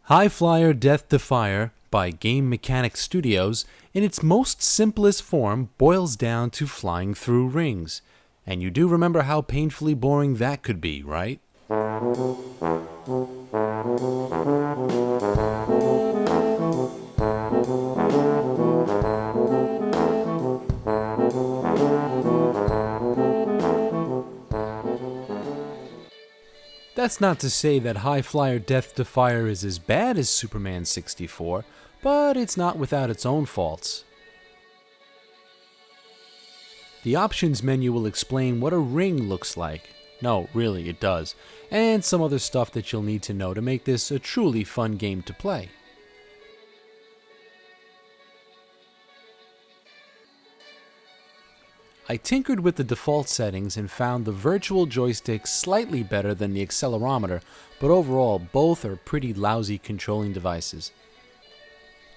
High Flyer Death Defyer by Game Mechanic Studios, in its most simplest form, boils down to flying through rings. And you do remember how painfully boring that could be, right? That's not to say that High Flyer Death Defyer is as bad as Superman 64, but it's not without its own faults. The options menu will explain what a ring looks like. No, really, it does. And some other stuff that you'll need to know to make this a truly fun game to play. I tinkered with the default settings and found the virtual joystick slightly better than the accelerometer, but overall both are pretty lousy controlling devices.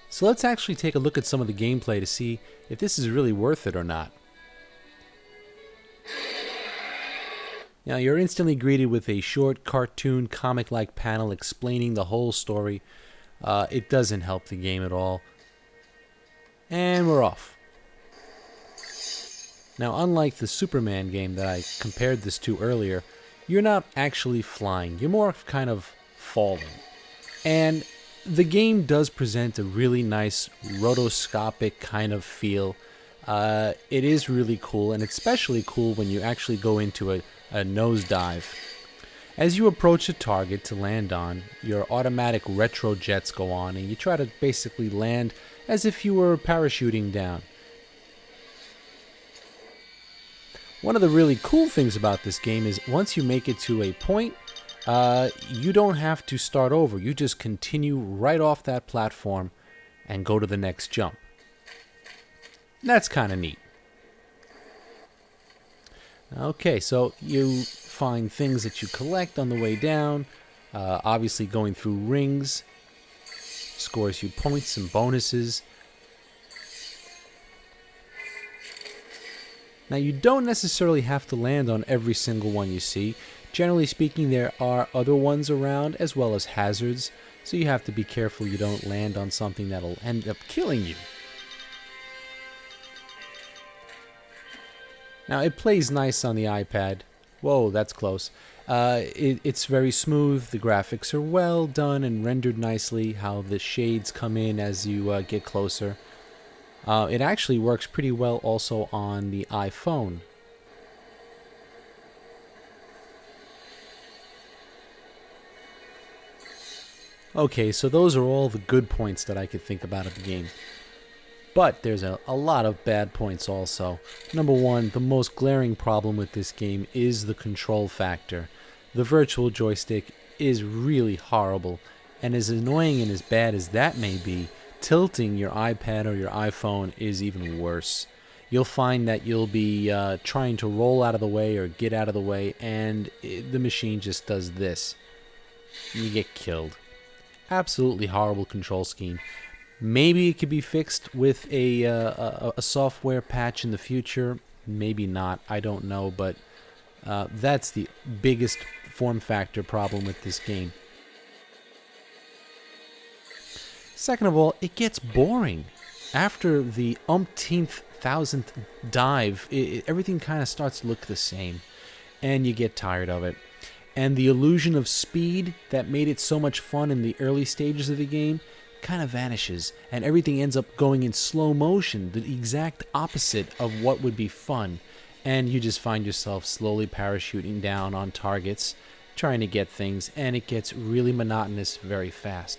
So let's actually take a look at some of the gameplay to see if this is really worth it or not. Now you're instantly greeted with a short cartoon comic-like panel explaining the whole story. It doesn't help the game at all. And we're off. Now, unlike the Superman game that I compared this to earlier, you're not actually flying. You're more kind of falling. And the game does present a really nice rotoscopic kind of feel. It is really cool, and it's especially cool when you actually go into a nosedive. As you approach a target to land on, your automatic retro jets go on, and you try to basically land as if you were parachuting down. One of the really cool things about this game is once you make it to a point, you don't have to start over. You just continue right off that platform and go to the next jump. That's kind of neat. Okay, so you find things that you collect on the way down. Obviously going through rings scores you points and bonuses. Now, you don't necessarily have to land on every single one you see. Generally speaking, there are other ones around as well as hazards, so you have to be careful you don't land on something that'll end up killing you. Now, it plays nice on the iPad. Whoa, that's close. It's very smooth. The graphics are well done and rendered nicely, how the shades come in as you get closer. It actually works pretty well also on the iPhone. Okay, so those are all the good points that I could think about of the game. But there's a lot of bad points also. Number one, the most glaring problem with this game is the control factor. The virtual joystick is really horrible, and as annoying and as bad as that may be, tilting your iPad or your iPhone is even worse. You'll find that you'll be trying to roll out of the way or get out of the way, and the machine just does this. You get killed. Absolutely horrible control scheme. Maybe it could be fixed with a software patch in the future. Maybe not. I don't know, but that's the biggest form factor problem with this game. Second of all, it gets boring. After the umpteenth thousandth dive, everything kind of starts to look the same, and you get tired of it. And the illusion of speed that made it so much fun in the early stages of the game kind of vanishes, and everything ends up going in slow motion, the exact opposite of what would be fun. And you just find yourself slowly parachuting down on targets, trying to get things, and it gets really monotonous very fast.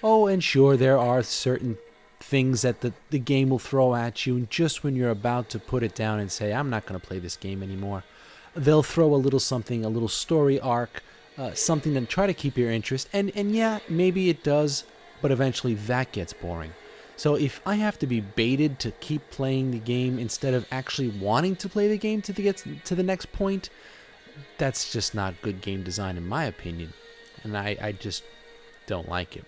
Oh, and sure, there are certain things that the game will throw at you, and just when you're about to put it down and say, I'm not going to play this game anymore, they'll throw a little something, a little story arc, something to try to keep your interest, and yeah, maybe it does, but eventually that gets boring. So if I have to be baited to keep playing the game instead of actually wanting to play the game to get to the next point, that's just not good game design in my opinion, and I just don't like it.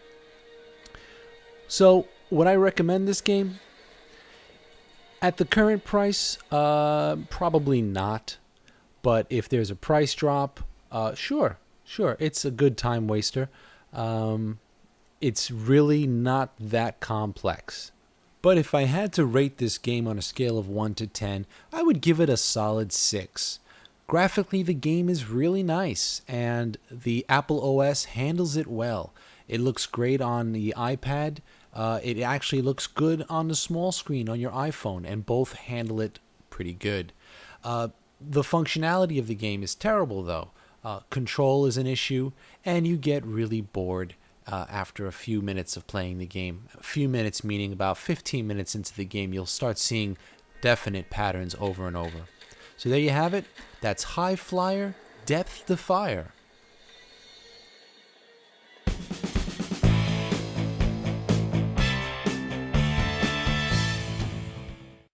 So, would I recommend this game? At the current price, probably not. But if there's a price drop, sure. Sure, it's a good time waster. It's really not that complex. But if I had to rate this game on a scale of 1 to 10, I would give it a solid 6. Graphically, the game is really nice, and the Apple OS handles it well. It looks great on the iPad. It actually looks good on the small screen on your iPhone, and both handle it pretty good. The functionality of the game is terrible, though. Control is an issue, and you get really bored after a few minutes of playing the game. A few minutes meaning about 15 minutes into the game, you'll start seeing definite patterns over and over. So there you have it. That's High Flyer Depth Defyer.